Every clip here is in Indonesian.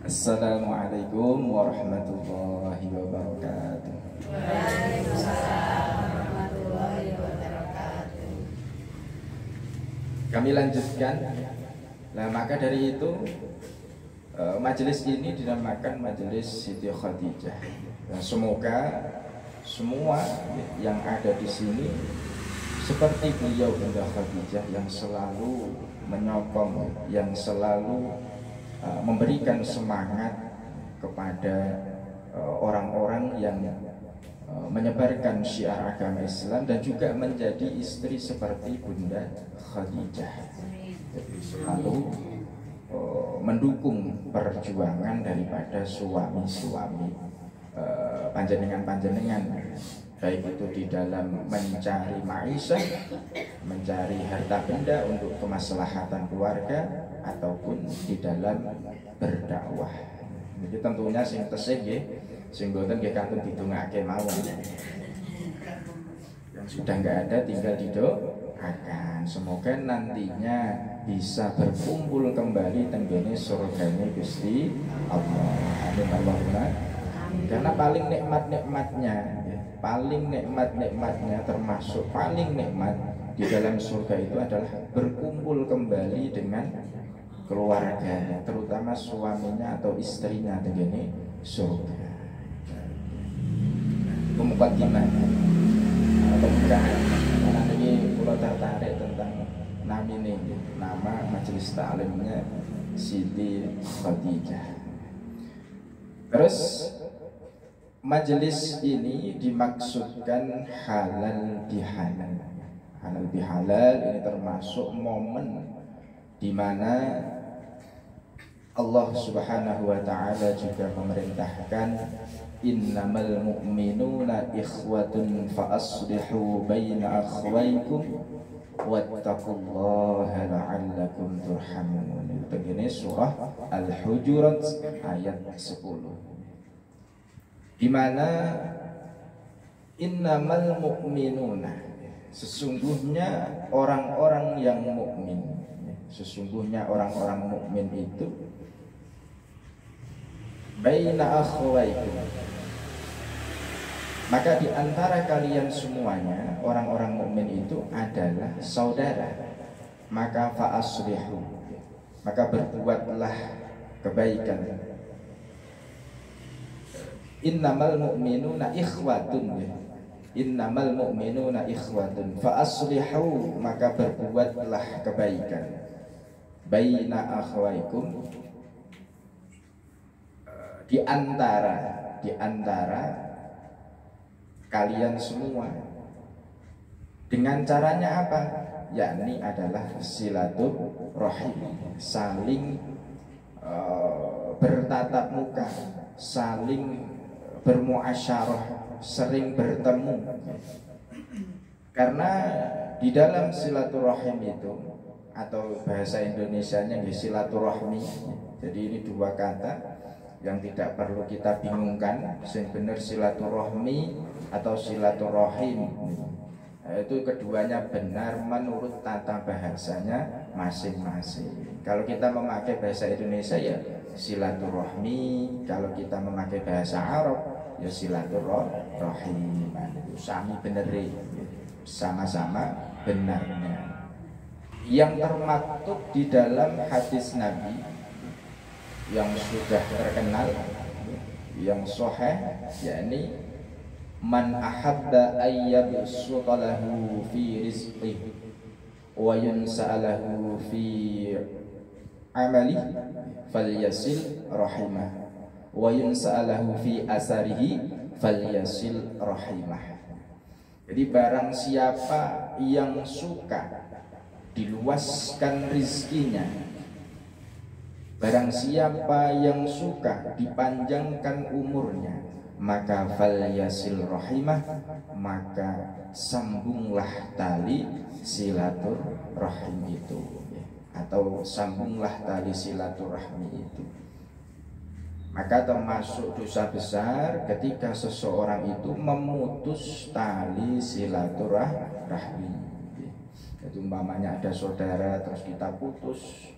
Assalamualaikum warahmatullahi wabarakatuh. Waalaikumsalam warahmatullahi wabarakatuh. Kami lanjutkan. Nah, maka dari itu majelis ini dinamakan Majelis Siti Khadijah. Nah, semoga semua yang ada di sini seperti beliau Bunda Khadijah yang selalu menyokong, yang selalu memberikan semangat kepada orang-orang yang menyebarkan syiar agama Islam dan juga menjadi istri seperti Bunda Khadijah. Lalu mendukung perjuangan daripada suami-suami panjenengan-panjenengan, baik itu di dalam mencari maisha, mencari harta benda untuk kemaslahatan keluarga, ataupun di dalam berdakwah. Jadi tentunya sing tesih nggih, sing boten nggih kantun didongake mawon. Yang sudah nggak ada tinggal didoakan. Semoga nantinya bisa berkumpul kembali tenggene surganya Gusti Allah. Amin Allahumma. Karena paling nikmat-nikmatnya, paling nikmat-nikmatnya termasuk paling nikmat di dalam surga itu adalah berkumpul kembali dengan keluarganya, terutama suaminya atau istrinya tenggene surga. Pemukadimah pembukaan. Karena ini pulau tertarik tentang nama majelis ta'limnya Siti Khadijah. Terus majelis ini dimaksudkan halal bihalal. Halal bihalal ini termasuk momen di mana Allah Subhanahu wa taala juga memerintahkan innamal mu'minuna ikhwatun fa aslihu baina akhwaykum wattaqullaha la'allakum turhamun. Begini surah Al-Hujurat ayat 10. Di mana innamal mu'minuna, sesungguhnya orang-orang yang mukmin, sesungguhnya orang-orang mukmin itu baina akhwaikum, maka di antara kalian semuanya orang-orang mukmin itu adalah saudara. Maka fa aslihu, maka berbuatlah kebaikan. Innamal mu'minuna ikhwatun, innamal mu'minuna ikhwatun fa aslihu, maka berbuatlah kebaikan. Baina akhwaikum, di antara kalian semua. Dengan caranya apa? Yakni adalah silaturahim, saling bertatap muka, saling bermuasyarah, sering bertemu. Karena di dalam silaturahim itu, atau bahasa Indonesianya silaturahmi, jadi ini dua kata yang tidak perlu kita bingungkan, sing bener silaturahmi atau silaturahim. Itu keduanya benar menurut tata bahasanya masing-masing. Kalau kita memakai bahasa Indonesia ya silaturahmi, kalau kita memakai bahasa Arab ya silaturahim. Sami beneri, sama-sama benarnya. Yang termaktub di dalam hadis Nabi yang sudah terkenal, yang sahih, yakni man ahabba ayyabsuta lahu fi rizqihi wa yunsa'alahu fi amali falyasil rahimah wa yunsa'alahu fi asarihi falyasil rahimah. Jadi barang siapa yang suka diluaskan rizkinya, barang siapa yang suka dipanjangkan umurnya, maka falyasil rahimah, maka sambunglah tali silaturahim itu, atau sambunglah tali silaturahmi itu. Maka termasuk dosa besar ketika seseorang itu memutus tali silaturahmi. Jadi umpamanya ada saudara terus kita putus,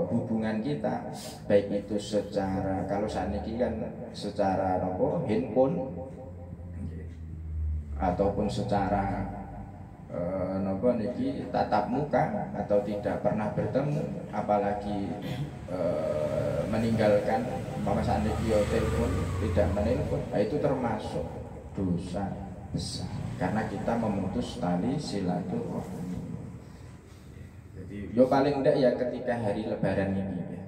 hubungan kita, baik itu secara, kalau saat ini kan secara handphone ataupun secara niki tatap muka atau tidak pernah bertemu, apalagi meninggalkan mama saat ini telepon tidak menelpon, itu termasuk dosa besar karena kita memutus tali silaturahmi. Jadi paling enggak ya ketika hari lebaran ini ya.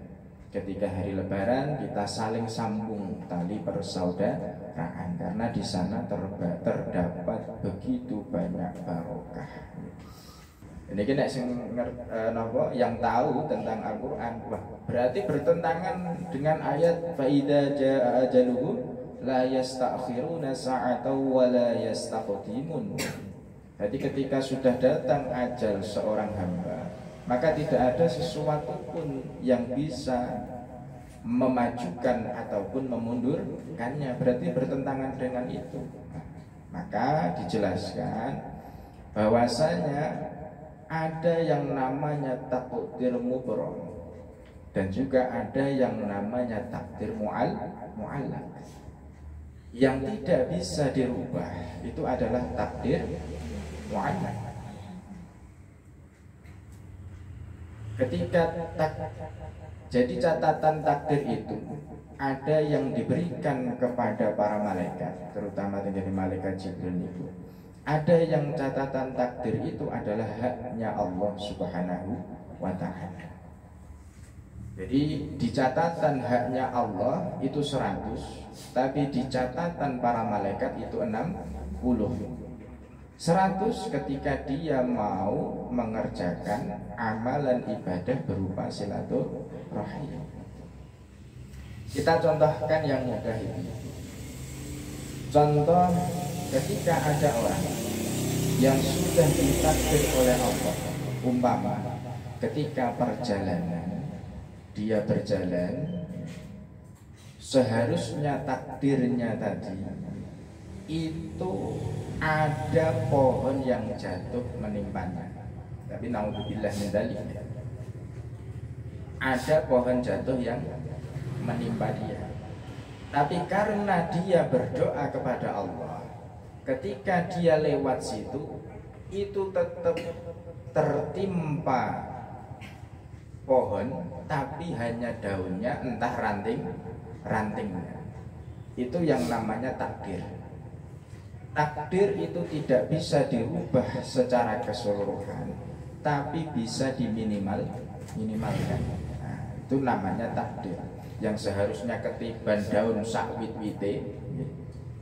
Ketika hari lebaran kita saling sambung tali persaudaraan karena di sana terdapat begitu banyak barokah. Ini kena yang tahu tentang Al-Quran, wah, berarti bertentangan dengan ayat faida jaa ajaluhum la yasta'khiruna sa'atan wa la yastaqdimun. Jadi ketika sudah datang ajal seorang hamba, maka tidak ada sesuatu pun yang bisa memajukan ataupun memundurkannya. Berarti bertentangan dengan itu. Maka dijelaskan bahwasanya ada yang namanya takdir mubrom dan juga ada yang namanya takdir mu'allaq. Yang tidak bisa dirubah itu adalah takdir mu'allaq. Jadi catatan takdir itu ada yang diberikan kepada para malaikat, terutama dari malaikat Jibril itu. Ada yang catatan takdir itu adalah haknya Allah Subhanahu wa ta'ala. Jadi di catatan haknya Allah itu 100, tapi di catatan para malaikat itu 60. 100 ketika dia mau mengerjakan amalan ibadah berupa silaturahmi. Kita contohkan yang mudah ini. Contoh ketika ada orang yang sudah ditakdir oleh Allah, umpama ketika perjalanan dia berjalan, seharusnya takdirnya tadi itu ada pohon yang jatuh menimpanya, tapi naudzubillah min dzalik, ada pohon jatuh yang menimpa dia. Tapi karena dia berdoa kepada Allah, ketika dia lewat situ, itu tetap tertimpa pohon, tapi hanya daunnya, entah rantingnya. Itu yang namanya takdir. Takdir itu tidak bisa dirubah secara keseluruhan, tapi bisa diminimalkan. Nah, itu namanya takdir. Yang seharusnya ketiban daun sakwit-wite,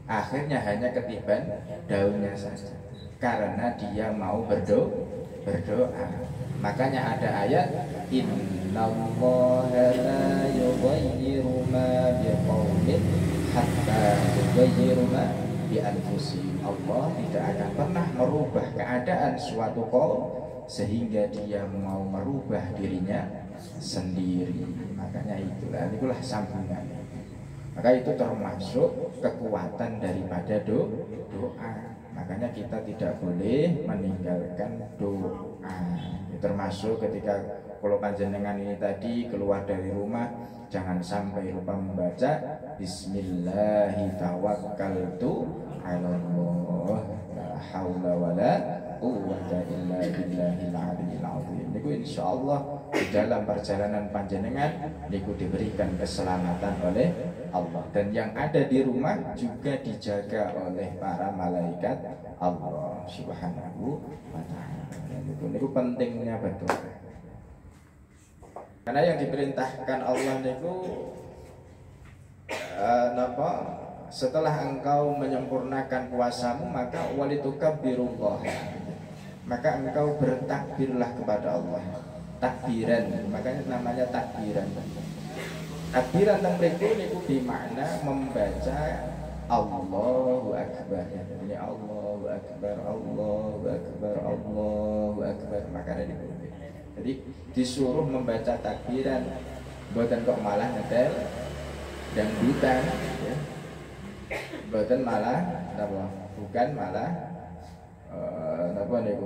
akhirnya hanya ketiban daunnya saja karena dia mau berdoa. Makanya ada ayat innallaha la yughayyiru ma biqaumin hatta yughayyiru ma bi anfusihim. Allah tidak akan pernah merubah keadaan suatu kaum sehingga dia mau merubah dirinya sendiri. Makanya itulah sambungan. Maka itu termasuk kekuatan daripada doa. Makanya kita tidak boleh meninggalkan doa. Termasuk ketika kalau panjenengan ini tadi keluar dari rumah, jangan sampai lupa membaca Bismillahirrahmanirrahim. La haula wala quwwata illa billahil aliyil azim. Niku insyaallah di dalam perjalanan panjenengan niku diberikan keselamatan oleh Allah, dan yang ada di rumah juga dijaga oleh para malaikat Allah Subhanahu wa taala. Niku pentingnya betul. Karena yang diperintahkan Allah niku setelah engkau menyempurnakan puasamu maka walitukabbirullah, maka engkau bertakbirlah kepada Allah. Takbiran, makanya namanya takbiran. Takbiran teng mriku niku bermakna membaca Allahu Akbar. Ini Allahu Akbar, Allahu Akbar, Allahu Akbar. Makanya niku. Jadi disuruh membaca takbiran, bukan kok malah nyetel dangdutan, ya. Bukan malah bukan malah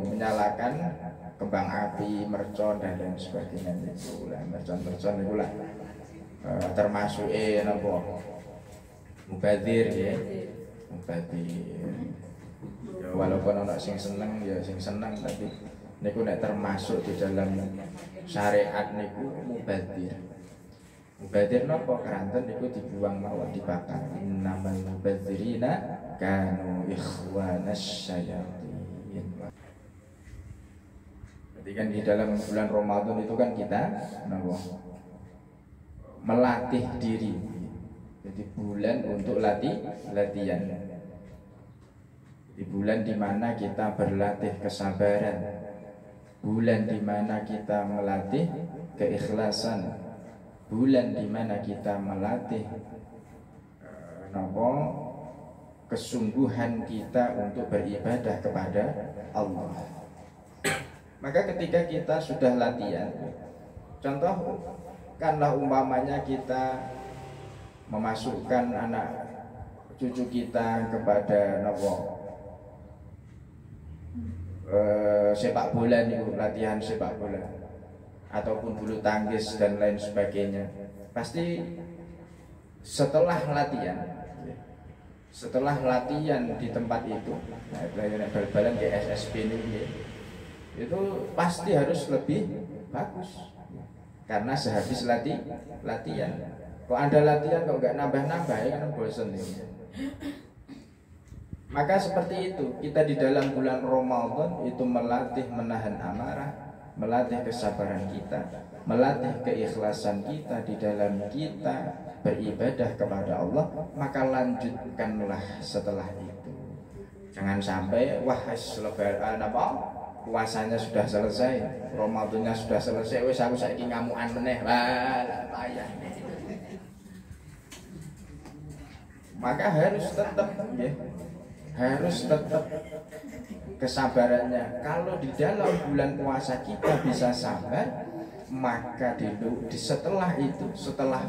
menyalakan kembang api, mercon dan lain sebagainya itu lah. Mercon itu lah termasuk napa mubadzir ya. Mubadzir. Ya, walaupun ana sing seneng ya sing seneng, tapi niku nek termasuk di dalam syariat niku mubadzir. Mubadzir napa keranten niku dibuang mawon dibakar. Innamal mubadzirina kanu ikhwanas syayatin. Jadi kan di dalam bulan Ramadan itu kan kita melatih diri. Jadi bulan untuk latihan. Di bulan dimana kita berlatih kesabaran, bulan dimana kita melatih keikhlasan, bulan dimana kita melatih kesungguhan kita untuk beribadah kepada Allah. Maka ketika kita sudah latihan, contoh kanlah umpamanya kita memasukkan anak cucu kita kepada sepak bola nih, latihan sepak bola ataupun bulu tangkis dan lain sebagainya. Pasti setelah latihan di tempat itu, bal-balan ke SSB ini, itu pasti harus lebih bagus karena sehabis latihan. Kok Anda latihan kok nggak nambah-nambah ya kan bosan ini. Maka seperti itu kita di dalam bulan Ramadan itu melatih menahan amarah, melatih kesabaran kita, melatih keikhlasan kita di dalam kita beribadah kepada Allah. Maka lanjutkanlah setelah itu. Jangan sampai puasanya sudah selesai, Ramadannya sudah selesai, wes aku saiki ngamukan meneh. Wah, payah. Maka harus tetap kesabarannya. Kalau di dalam bulan puasa kita bisa sabar, maka setelah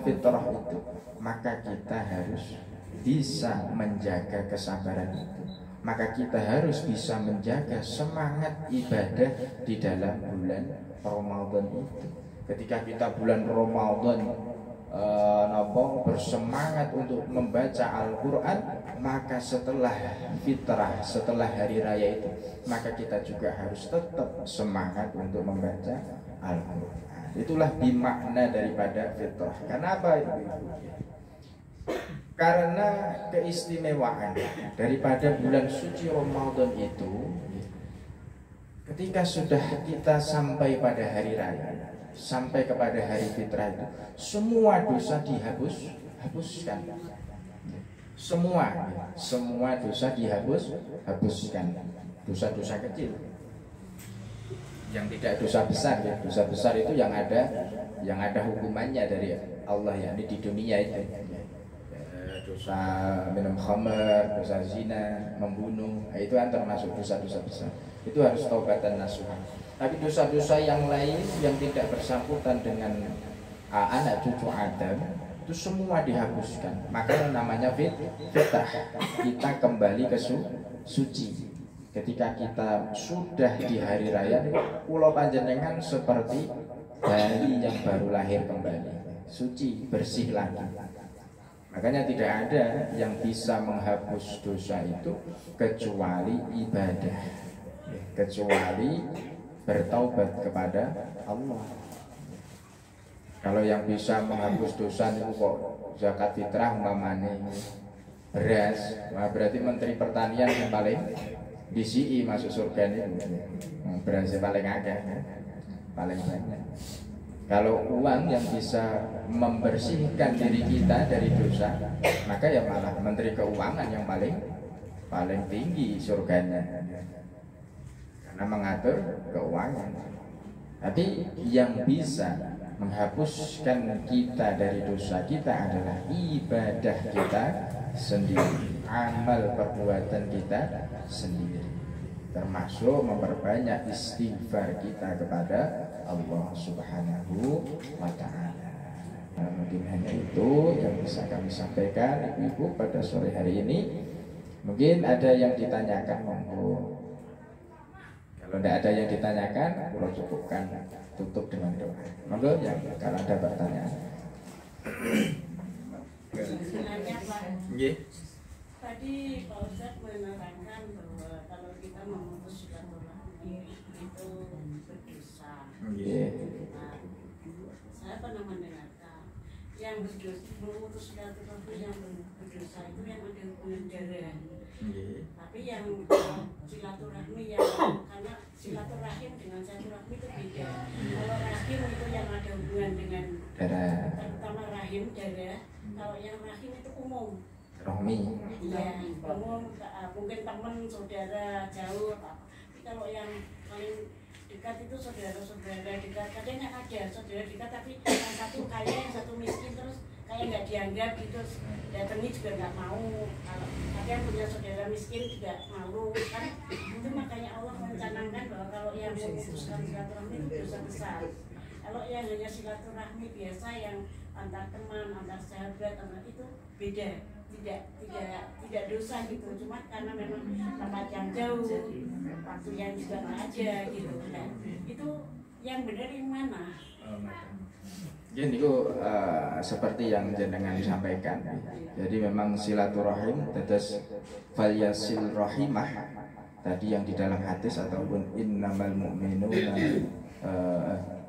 fitrah itu, maka kita harus bisa menjaga kesabaran itu. Maka kita harus bisa menjaga semangat ibadah di dalam bulan Ramadan itu. Ketika kita bulan Ramadan bersemangat untuk membaca Al-Quran, maka setelah fitrah, setelah hari raya itu, maka kita juga harus tetap semangat untuk membaca Al-Quran. Itulah bimakna daripada fitrah. Kenapa itu? Karena keistimewaan daripada bulan suci Ramadan itu, ketika sudah kita sampai pada hari raya, sampai kepada hari fitrah itu, semua dosa dihapuskan. Semua dosa dihapuskan. Dosa-dosa kecil, yang tidak dosa besar ya. Dosa besar itu yang ada hukumannya dari Allah, yakni di dunia itu. Dosa minum khamar, dosa zina, membunuh, itu kan termasuk dosa-dosa besar. Itu harus taubatan nasuha. Tapi dosa-dosa yang lain yang tidak bersangkutan dengan anak cucu Adam, itu semua dihapuskan. Maka namanya fitrah. Kita kembali ke suci. Ketika kita sudah di hari raya, pulau panjenengan seperti bayi yang baru lahir kembali, suci, bersih lagi. Makanya tidak ada yang bisa menghapus dosa itu kecuali ibadah, kecuali bertaubat kepada Allah. Kalau yang bisa menghapus dosa itu kok zakat fitrah umpamanya beras, nah berarti Menteri Pertanian yang paling DCI masuk surga ini, berasnya paling agak, paling banyak. Kalau uang yang bisa membersihkan diri kita dari dosa, maka ya malah Menteri Keuangan yang paling tinggi surganya, karena mengatur keuangan. Tapi yang bisa menghapuskan kita dari dosa kita adalah ibadah kita sendiri, amal perbuatan kita sendiri, termasuk memperbanyak istighfar kita kepada Allah Subhanahu wa ta'ala. Nah, mungkin hanya itu yang bisa kami sampaikan Ibu pada sore hari ini. Mungkin ada yang ditanyakan, monggo. Kalau tidak ada yang ditanyakan, kalau cukupkan tutup dengan doa. Monggo yang kalau ada pertanyaan. Sebenarnya Pak, Nggih. tadi Pak Ustadz menerangkan bahwa kalau kita memutus silaturahmi itu berdosa. Nggih. Nah, saya pernah mendengarkan yang berdosa, memutus silaturahmi yang berdosa itu yang ada hubungan darah. Nggih. Tapi yang silaturahmi yang karena silaturahim dengan silaturahmi itu beda. Kalau rahim itu yang ada hubungan dengan Darah. terutama rahim darah. Kalau yang rahim itu umum. Rohmi. Iya, umum mungkin teman, saudara jauh. Tapi kalau yang paling dekat itu saudara-saudara dekat. Kadang ada saudara dekat tapi yang satu kaya, yang satu miskin terus kayak nggak dianggap gitu. Datangi juga nggak mau. Kalau ada yang punya saudara miskin juga malu kan. Itu makanya Allah mencanangkan bahwa kalau yang memutuskan silaturahmi itu dosa besar. Kalau yang hanya silaturahmi biasa yang antar teman, antar sahabat, antar itu beda. Tidak dosa gitu, cuma karena memang tempat yang jauh, waktu yang juga nggak ada gitu. Nah, itu yang benar yang mana? Jadi itu seperti yang jenengan disampaikan. Jadi memang silaturahim tetes falyasil rahimah tadi yang di dalam hadis ataupun innamal mu'minuna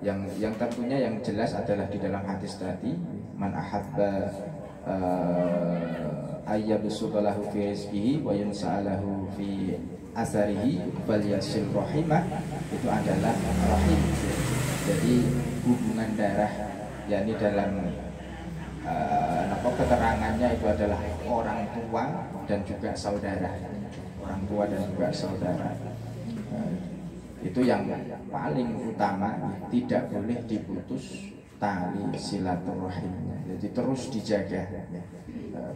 yang tentunya yang jelas adalah di dalam hadis tadi man ahabba ayyabsulahu fi rizqihi wa yunsa'alahu fi asarihi falyasil rahimah itu adalah rahim. Jadi hubungan darah yakni dalam keterangannya itu adalah orang tua dan juga saudara. Orang tua dan juga saudara. Itu yang paling utama, tidak boleh diputus tali silaturahimnya. Jadi terus dijaga.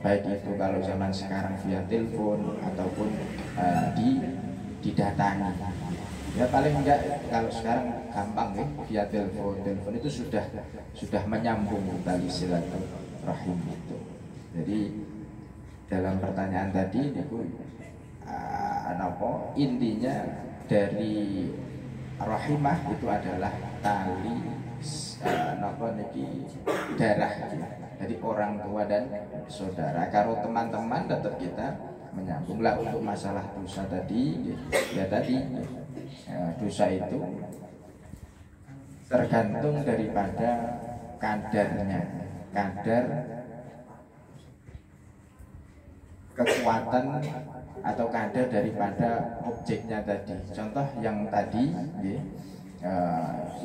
Baik itu kalau zaman sekarang via telepon ataupun didatangi. Ya paling enggak kalau sekarang gampang ya via telepon itu sudah menyambung tali silaturahim itu. Jadi dalam pertanyaan tadi niku intinya dari rahimah itu adalah tali darah. Jadi orang tua dan saudara. Kalau teman-teman tetap kita menyambunglah. Untuk masalah dosa tadi ya tadi dosa itu tergantung daripada kadarnya, kadar kekuatan atau kadar daripada objeknya tadi. Contoh yang tadi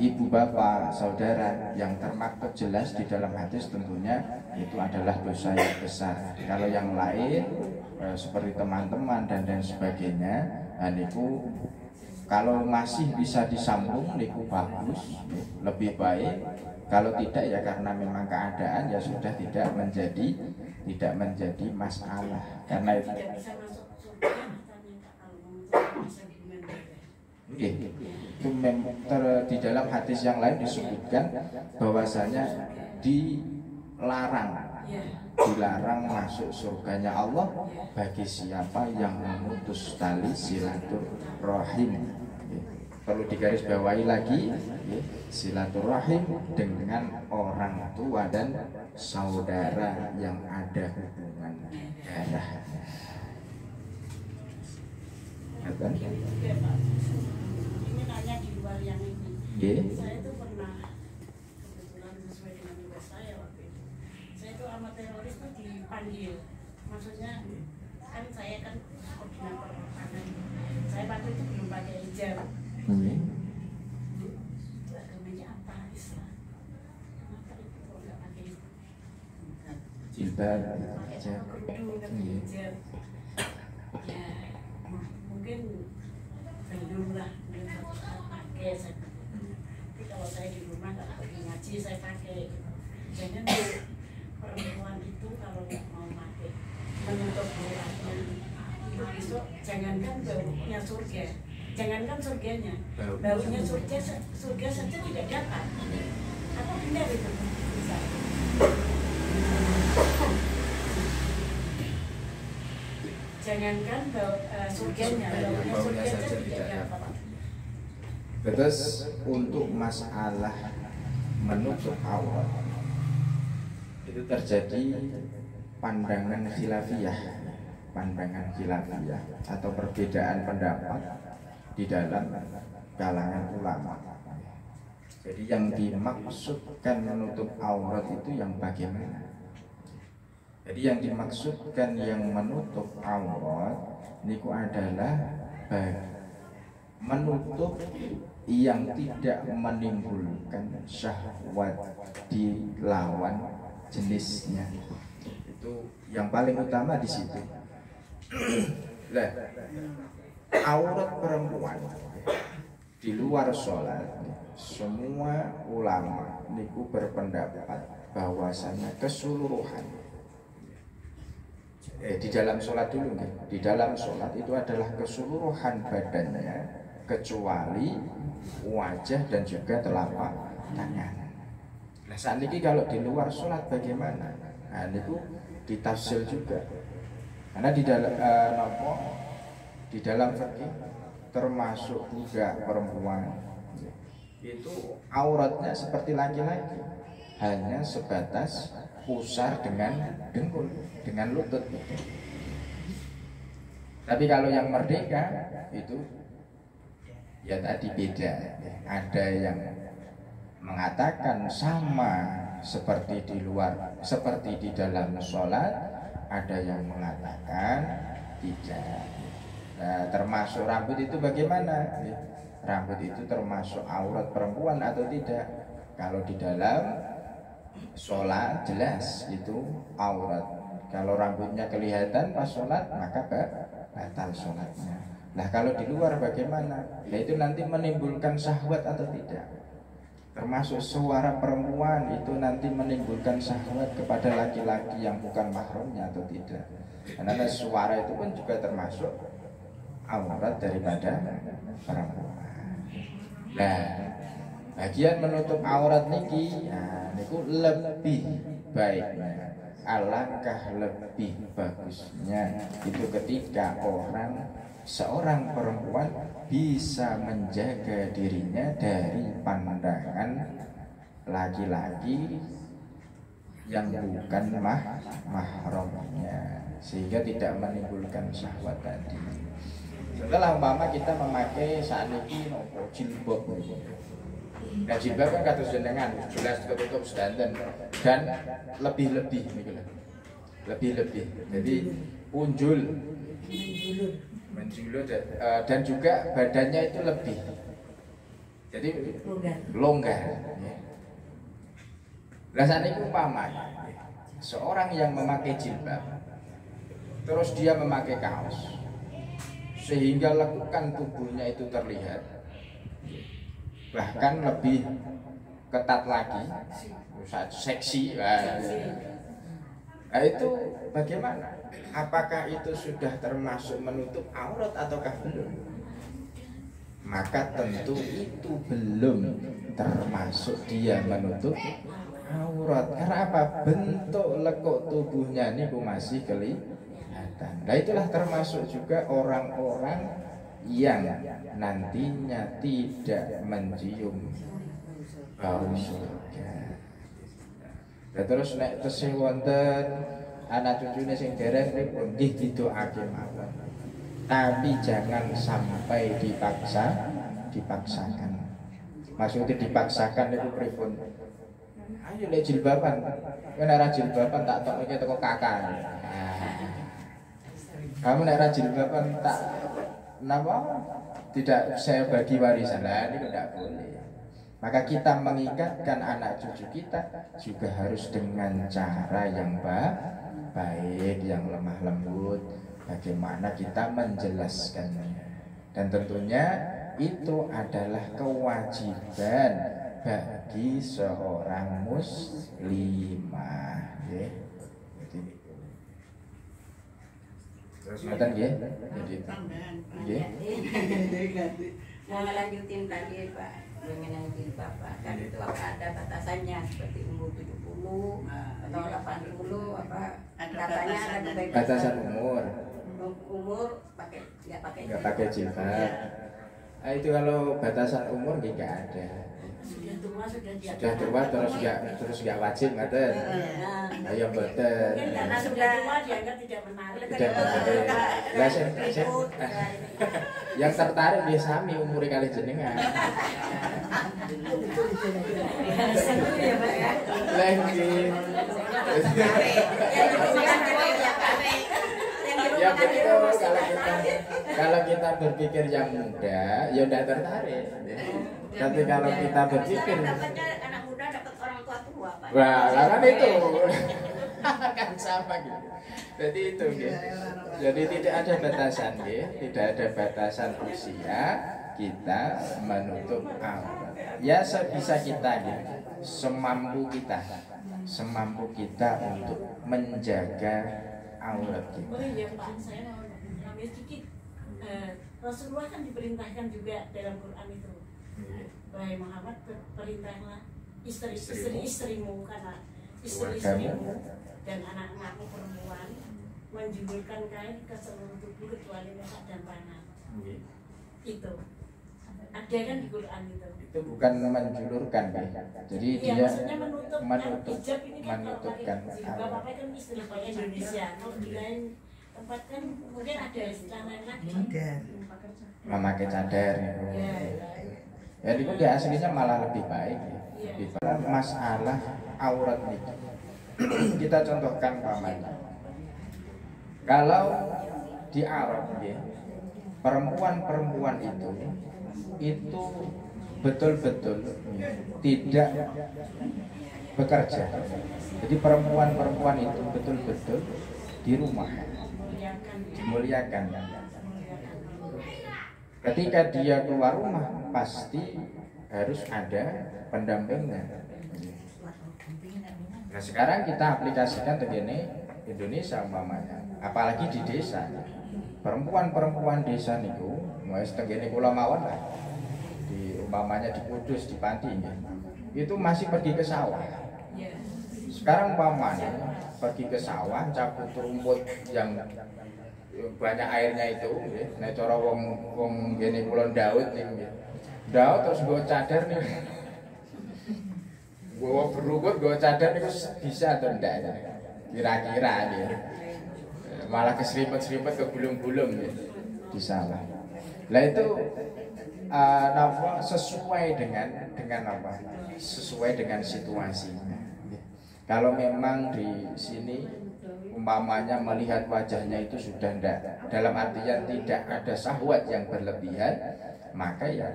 ibu bapak saudara yang termaktub jelas di dalam hadis tentunya itu adalah dosa yang besar. Kalau yang lain seperti teman-teman dan sebagainya, niku kalau masih bisa disambung niku bagus, lebih baik. Kalau tidak ya karena memang keadaan ya sudah tidak menjadi masalah. Karena itu di dalam hadis yang lain disebutkan bahwasanya dilarang masuk surganya Allah bagi siapa yang memutus tali silaturahim. Perlu digarisbawahi lagi, silaturahim dengan orang tua dan saudara yang ada hubungan darah. Ini nanya di luar yang ini. Saya itu pernah kebetulan sesuai dengan tugas saya waktu itu. Saya itu sama teroris itu dipanggil. Maksudnya kan saya kan koordinator makanan. Saya waktu itu belum pakai hijab. Agamanya apa? Islam. Kenapa itu kok nggak pakai jilbab? Pakai kerudung, hijab. Ya, mungkin belum lah, mungkin satu saat pakai saya. Tapi kalau saya di rumah nggak pergi ngaji saya pakai. Jangan perempuan itu kalau nggak mau pakai menutup auratnya itu besok jangankan baunya surga, jangankan surganya, baunya surga saja tidak dapat. Apa benar itu? Bisa. Jangankan surganya, baunya surga saja tidak dapat. Terus untuk masalah menutup aurat itu terjadi pandangan khilafiyah atau perbedaan pendapat di dalam kalangan ulama. Jadi yang dimaksudkan menutup aurat itu yang bagaimana? Jadi yang dimaksudkan yang menutup aurat niku adalah menutup yang tidak menimbulkan syahwat di lawan jenisnya. Itu yang paling utama di situ. Lah, aurat perempuan di luar sholat, semua ulama niku berpendapat bahwasanya keseluruhan di dalam sholat dulu kan? Di dalam sholat itu adalah keseluruhan badannya kecuali wajah dan juga telapak tangan. Nah saat ini kalau di luar sholat bagaimana? Nah itu ditafsir juga. Karena di dalam di dalam fikih termasuk juga perempuan itu auratnya seperti laki-laki, hanya sebatas pusar dengan dengkul, dengan lutut. Tapi kalau yang merdeka itu ya tadi beda. Ada yang mengatakan sama seperti di luar, seperti di dalam sholat. Ada yang mengatakan tidak. Nah, termasuk rambut itu bagaimana? Rambut itu termasuk aurat perempuan atau tidak? Kalau di dalam sholat jelas itu aurat. Kalau rambutnya kelihatan pas sholat maka batal sholatnya. Nah kalau di luar bagaimana? Nah itu nanti menimbulkan syahwat atau tidak? Termasuk suara perempuan itu nanti menimbulkan syahwat kepada laki-laki yang bukan mahramnya atau tidak? Karena suara itu pun juga termasuk aurat daripada perempuan. Nah, bagian menutup aurat niki, nah, niku lebih baiknya, alangkah lebih bagusnya itu ketika seorang perempuan bisa menjaga dirinya dari pandangan laki-laki yang bukan mahramnya, sehingga tidak menimbulkan syahwat tadi. Setelah umpama kita memakai saat ini jilbab, nah jilbab kan kados jenengan jelas ketutup sedanten dan lebih-lebih, jadi unjul, menjulur dan juga badannya itu lebih, jadi longgar. Nah saat ini umpama seorang yang memakai jilbab, terus dia memakai kaos, sehingga lekukan tubuhnya itu terlihat, bahkan lebih ketat lagi, seksi. Nah itu bagaimana? Apakah itu sudah termasuk menutup aurat ataukah belum? Maka tentu itu belum termasuk dia menutup aurat. Karena apa? Bentuk lekuk tubuhnya ini masih kelihatan. Nah itulah termasuk juga orang-orang yang nantinya tidak mencium bau surga. Nah, terus nek tesih wonten anak cucune sing dereng nggih didoake mawon. Tapi jangan sampai dipaksakan. Maksudnya dipaksakan itu pripun? Ayo lek jilbaban. Nek ora jilbaban tak tokke teko kakak. Kamu nek ora jilbaban tak napa? Tidak saya bagi warisan. Nah, ini tidak boleh. Maka kita mengingatkan anak cucu kita juga harus dengan cara yang baik, yang lemah lembut. Bagaimana kita menjelaskannya. Dan tentunya itu adalah kewajiban bagi seorang muslimah. Terus ngoten nggih. Jadi nggih. Mau ngelanjutin tadi Pak, mengenai jilbab kan itu apa ada batasannya seperti umur 70 atau 80 apa katanya ada batasan umur pakai nggak pakai jilbab. Nah, itu kalau batasan umur nggak ada. Sudah tua Sudah tua terus nggak wajib ngaten. Ayo mboten. Mungkin karena sudah tua dianggap tidak menarik. Tidak menarik. Lah yang tertarik dia sami umure kali jenengan. Lagi. Ya betul, kalau kita berpikir yang muda, ya udah tertarik. Tapi kalau kita berpikir anak muda dapat orang tua Pak. Wah, kan itu. Kan sama gitu. Jadi itu gitu. Jadi tidak ada batasan gitu. Tidak ada batasan usia kita menutup aurat. Ya sebisa kita gitu. Semampu kita untuk menjaga aurat kita. Oh iya Pak, saya mau nambah sedikit. Rasulullah kan diperintahkan juga dalam Quran itu. Wahai Muhammad, perintahlah istri-istrimu karena istri-istrimu dan anak-anakmu perempuan menjulurkan kain ke seluruh tubuh kecuali muka dan tangan. Itu ada kan di Quran itu. Itu bukan menjulurkan, jadi ya, dia maksudnya menutup hijab ini kan menutupkan. Kalau pakai kan istilah pakai Indonesia. Kalau di lain tempat kan mungkin ada istilah lain lagi. Memakai cadar gitu. Ya itu dia aslinya malah lebih baik ya. Lebih baik. Masalah aurat itu. Kita contohkan pamannya. Kalau di Arab ya, perempuan-perempuan itu betul-betul tidak bekerja. Jadi perempuan-perempuan itu betul-betul di rumah dimuliakan. Ketika dia keluar rumah pasti harus ada pendampingnya. Nah sekarang kita aplikasikan begini Indonesia umpamanya, apalagi di desa. Perempuan-perempuan desa niku, mulai setengene kula mawon lah. Di umpamanya di Kudus, di Pati itu masih pergi ke sawah. Sekarang umpamanya pergi ke sawah, cabut rumput yang banyak airnya itu, nah cara wong gini Kulon Daud nih, Daud terus gue cadar nih, gue berukut gue cadar nih bisa atau enggak? Kira-kira dia, malah keseripet-seripet ke gulung-gulung di sawah. Lah itu sesuai dengan apa? Sesuai dengan situasinya. Kalau memang di sini umpamanya melihat wajahnya itu sudah tidak, dalam artian tidak ada syahwat yang berlebihan, maka ya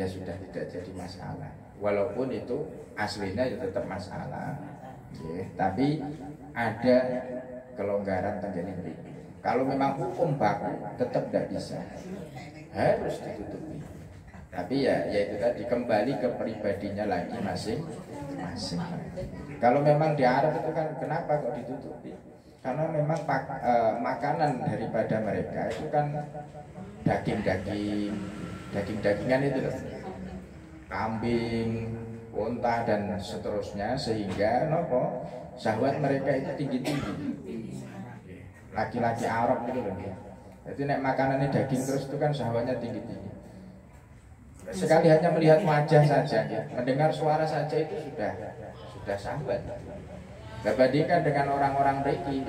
sudah tidak jadi masalah. Walaupun itu aslinya ya tetap masalah, tapi ada kelonggaran terjadi. Kalau memang hukum baku tetap tidak bisa, harus ditutupi. Tapi ya itu tadi kembali ke pribadinya lagi masing-masing. Kalau memang di Arab itu kan kenapa kok ditutupi? Karena memang makanan daripada mereka itu kan daging-dagingan itu loh. Kambing, unta dan seterusnya, sehingga syahwat mereka itu tinggi-tinggi. Laki-laki Arab itu loh. Jadi nek makanannya daging terus itu kan syahwatnya tinggi-tinggi. Sekali hanya melihat wajah saja, mendengar suara saja itu sudah syahwat. Berbandingkan dengan orang-orang mriki,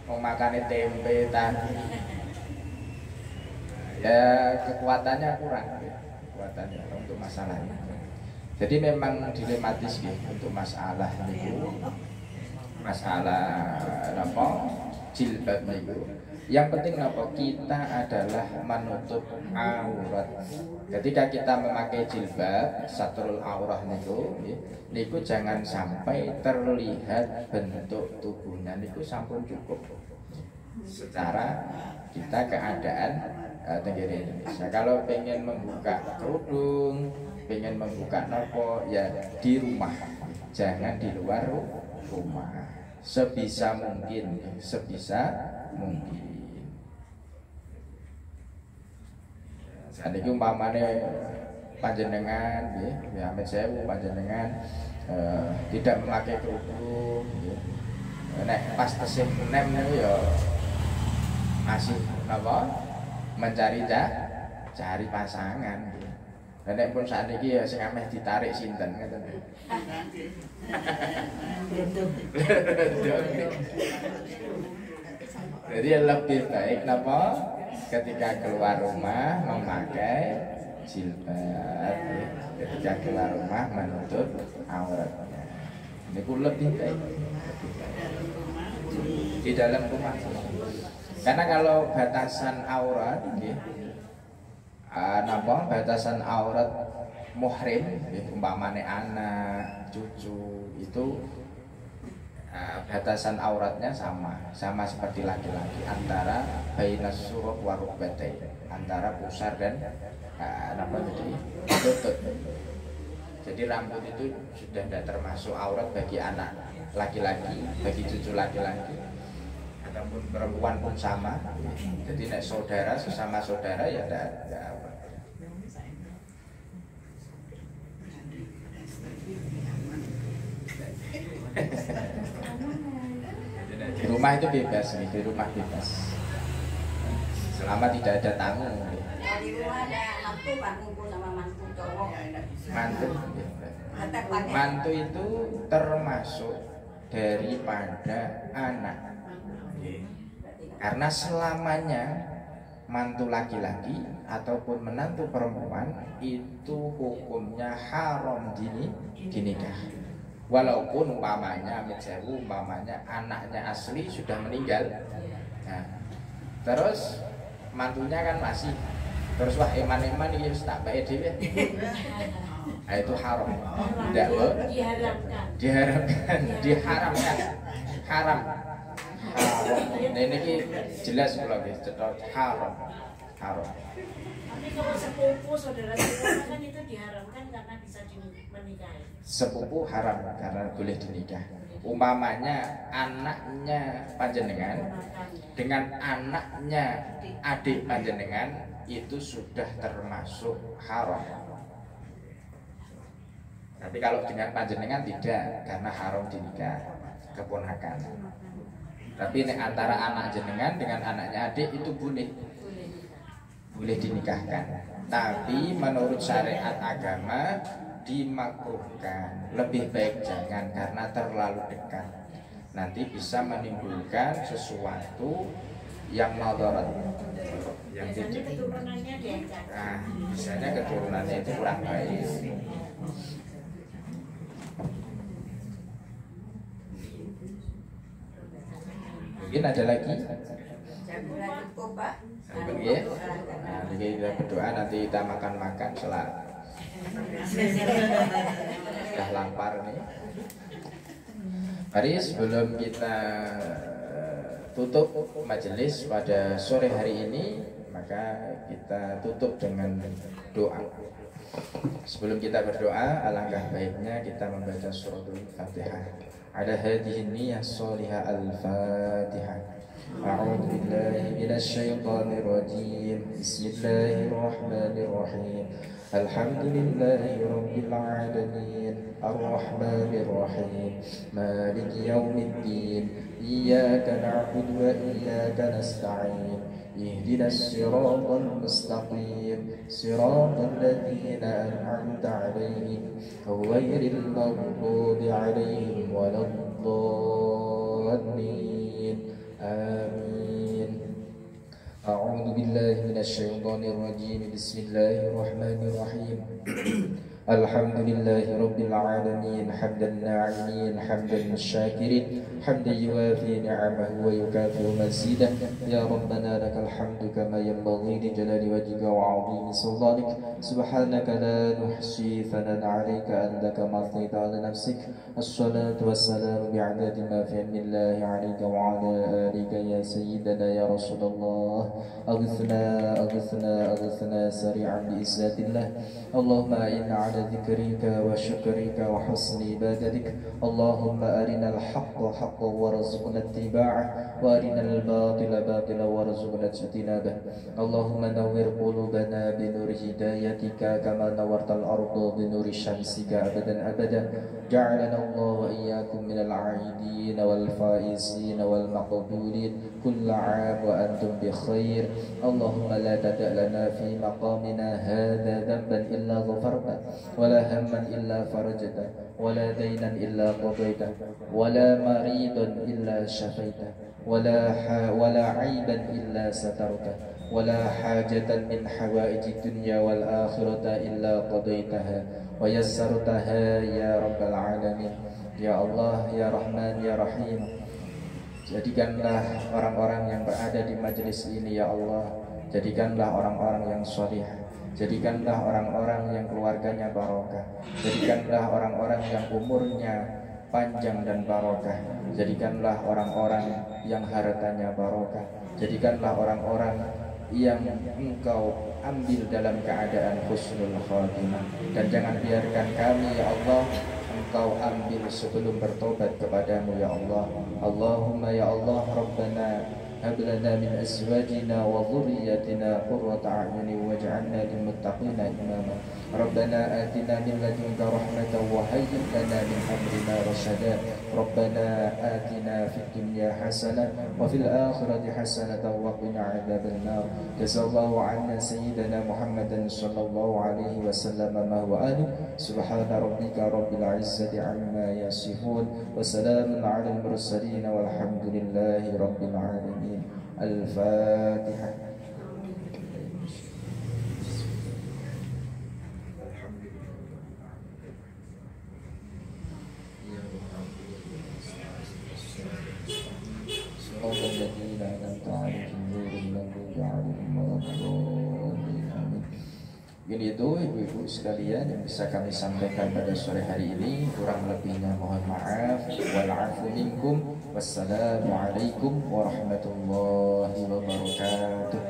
mau makan tempe tadi, ya kekuatannya kurang, kekuatannya untuk masalah ini. Jadi memang dilematis untuk masalah itu, masalah apa jilbab itu. Yang penting apa? Kita adalah menutup aurat. Ketika kita memakai jilbab, satrul aurah niku jangan sampai terlihat bentuk tubuhnya, niku sampun cukup. Secara kita keadaan negeri Indonesia. Kalau pengen membuka kerudung, pengen membuka nopo, ya di rumah, jangan di luar rumah. Sebisa mungkin. Saat itu umpamane panjenengan ya Amit Sewu panjenengan tidak memakai kerudung nek pas tesih nem niku ya masih apa cari pasangan Nek pun sakniki ya sing ameh ditarik sinten ngoten. Jadi lebih baik napa ketika keluar rumah memakai jilbab, ketika keluar rumah menutup auratnya. Ini pun lebih baik di dalam rumah. Karena kalau batasan aurat, batasan aurat muhrim, umpamane anak, cucu itu batasan auratnya sama seperti laki-laki, antara bainas suruh wa rukbatain, antara pusar dan lutut. Jadi rambut itu sudah tidak termasuk aurat bagi anak laki-laki, bagi cucu laki-laki ataupun perempuan pun sama. Jadi nek saudara sesama saudara ya tidak apa. Di rumah itu bebas nih, di rumah bebas. Selama tidak ada tamu. Di rumah ada mantu, Pak, ngumpul sama mantu cowok. Mantu itu termasuk daripada anak. Karena selamanya mantu laki-laki ataupun menantu perempuan itu hukumnya haram dinikah. Walaupun umpamanya anaknya asli sudah meninggal, nah, terus mantunya kan masih, terus wah eman-eman ini tak baik dhewe. Nah, itu haram. Tidak diharamkan. Haram. Nah, ini jelas kalau cetot haram. Tapi kalau sepupu saudara kan itu diharamkan karena bisa menikahi. Sepupu haram karena boleh dinikah. Umpamanya anaknya panjenengan dengan anaknya adik panjenengan itu sudah termasuk haram. Tapi kalau dengan panjenengan tidak, karena haram dinikah keponakan. Tapi ini antara anak jenengan dengan anaknya adik itu boleh dinikahkan. Tapi menurut syariat agama dimakruhkan, lebih baik jangan karena terlalu dekat. Nanti bisa menimbulkan sesuatu yang madarat. Biasanya keturunannya diangkat. Nah, biasanya keturunannya itu kurang baik. Mungkin ada lagi? Cukup, Pak. Ya. Nah, jadi kita berdoa, nanti kita makan-makan setelah sudah lapar nih. Mari sebelum kita tutup majelis pada sore hari ini, maka kita tutup dengan doa. Sebelum kita berdoa, alangkah baiknya kita membaca suratul Fatihah. Ada hadhihi niyyah shalihah al-Fatihah. أعوذ بالله من الشيطان الرجيم بسم الله الرحمن الرحيم الحمد لله رب العالمين الرحمن الرحيم مالك يوم الدين إياك نعبد وإياك نستعين اهدنا الصراط المستقيم صراط الذين أنعمت عليهم غير المغضوب عليهم ولا الضالين آمين. أعوذ بالله من الشيطان الرجيم بسم الله الرحمن الرحيم الحمد لله رب العالمين حمد الناعمين حمد الشاكرين حمدا يوافي نعمه ويكافئ مزيده يا ربنا لك الحمد كما ينبغي لجلال وجهك وعظيم سلطانك سبحانك لا نحصي ثناء عليك أنت كما أثنيت على نفسك الصلاة والسلام بعدد ما في علم الله عليك وعلى آلك يا سيدنا يا رسول الله أغثنا أغثنا أغثنا سريعا بإزات الله اللهم إنا على ذكرك وشكرك وحسن عبادتك اللهم أرنا الحق حقا وارزقنا اتباعه وأرنا الباطل باطلا وارزقنا اجتنابه اللهم نور قلوبنا بنور هدايتك كما نورت الأرض بنور شمسك أبدا أبدا جعلنا الله وإياكم من العائدين والفائزين والمقبولين كل عام وأنتم بخير اللهم لا تدع لنا في مقامنا هذا ذنبا إلا غفرته ولا هما إلا فرجته ولا دينا إلا قضيته ولا مريضا إلا شفيته ولا عيبا إلا سترته ولا حاجة من حوائج الدنيا والآخرة إلا قضيتها ويسرتها يا رب العالمين يا الله يا رحمن يا رحيم. Jadikanlah orang-orang yang berada di majelis ini ya Allah, jadikanlah orang-orang yang sholih, jadikanlah orang-orang yang keluarganya barokah, jadikanlah orang-orang yang umurnya panjang dan barokah, jadikanlah orang-orang yang hartanya barokah, jadikanlah orang-orang yang engkau ambil dalam keadaan husnul khatimah, dan jangan biarkan kami ya Allah engkau ambil sebelum bertobat kepadamu ya Allah. Allahumma ya Allah Rabbana hab lana min azwajina wa dhurriyyatina qurrata a'yunin waj'alna lil muttaqina imama. Rabbana atina min ladunka rahmatan wa hayyi' lana min amrina rashada. Rabbana atina fid dunya hasanah wa fil akhirati hasanatan wa qina adzaban nar. Jazallahu 'anna sayyidina Muhammadan sallallahu alaihi wasallam ma huwa ahli. Subhana rabbika rabbil 'izzati 'amma yasifun wa salamun 'alal mursalin walhamdulillahi rabbil alamin. Al-Fatihah. Ini itu ibu-ibu sekalian yang bisa kami sampaikan pada sore hari ini. Kurang lebihnya mohon maaf. Wal-'afu minkum. Wassalamualaikum warahmatullahi wabarakatuh.